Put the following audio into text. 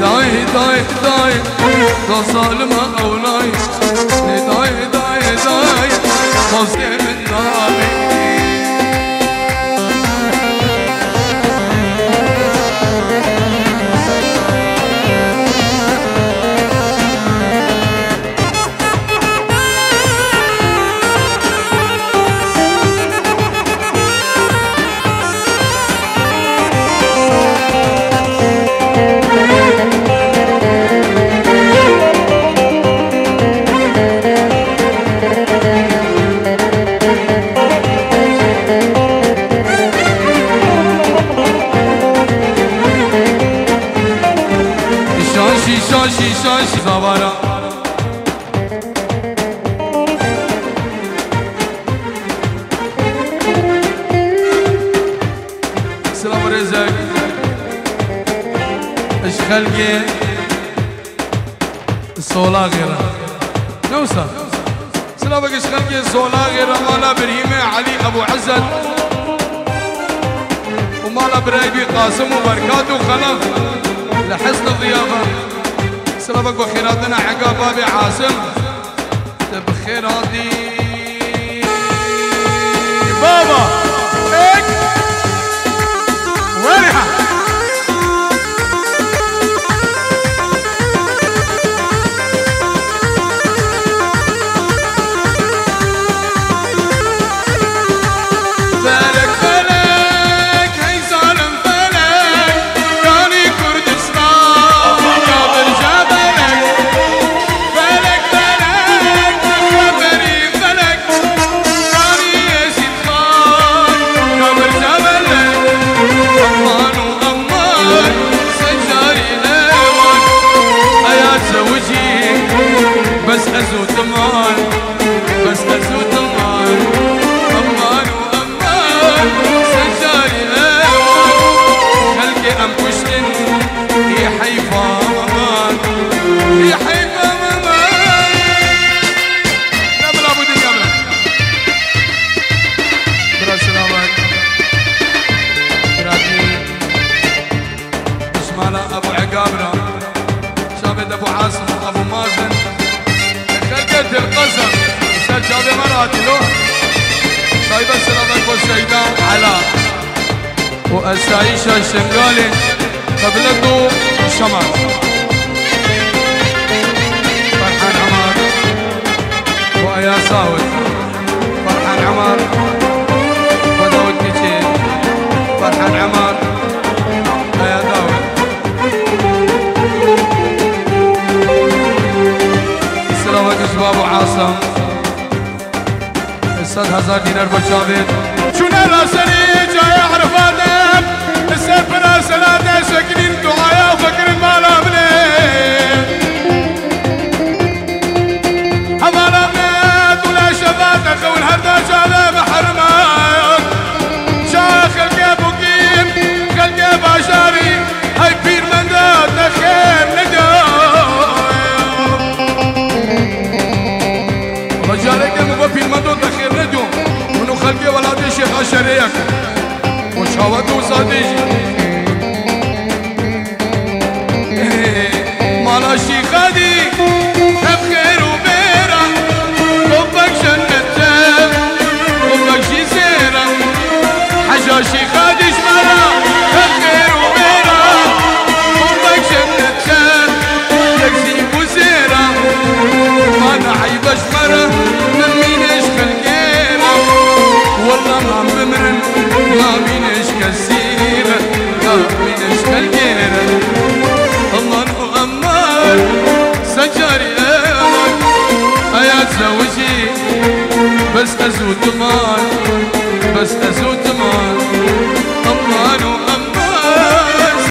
داي داي داي دو ظالمة أولاي داي داي داي خوزي من نامي شاشي زوارا السلام رزق ايش خلقي الصولا غيره نوصل سلامك ايش خلقي الصولا غيره مالا بريمه علي ابو عزت ومالا برايبي قاسم وبركات وخلف لحسن الضيافه سلامك وخيراتنا عقاب بابي عاصم بخيراتي بابا اك وينها بس أزود أمان بس أزود أمان أمان وأمان سجاري أمان خلقي أنبشتن هي حيفا أمان هي حيفا أمان قبل أبو دي قبل برا سلامات براتي اسمالا أبو عقابرة شابد أبو عاصم أبو مازن خلقت القصر سجاد مراتي له طيب السلامات والسيدان علاء وأسايشة الشنقالي قبلته شمال فرحان عمار وأيا صاوت فرحان عمار وداود كيشين فرحان عمار أيا داود سلامك ابو عاصم الصد 1000 دينار بشابت شونا راسني جاي عرفاتك السفر سلاته ساكنين دعايا فكر المالا بليت حمالا بليت ولا شفاتك والهردا شاله بحرمك شا خلقي بوكيم خلقي باشاري هاي بير من ذات خير رجالك المبا في المدن تخير ندوم منو خلقي ولادي شيخ عشريك وشاوت وصاديجي مالا شيخادي بخير وبيرة حبك جنتك حبك شي زيرة حاجة شيخادي شمالة بخير وبيرة حبك جنتك يكزيب وزيرة ما نعيب اشمرة من مينش خلقيرة والله ما بمرن ما مينش كسيرة ما مينش خلقيرة أمان وأمان سجاري أمان أيا تزوجي بس أزود مان بس أزود مان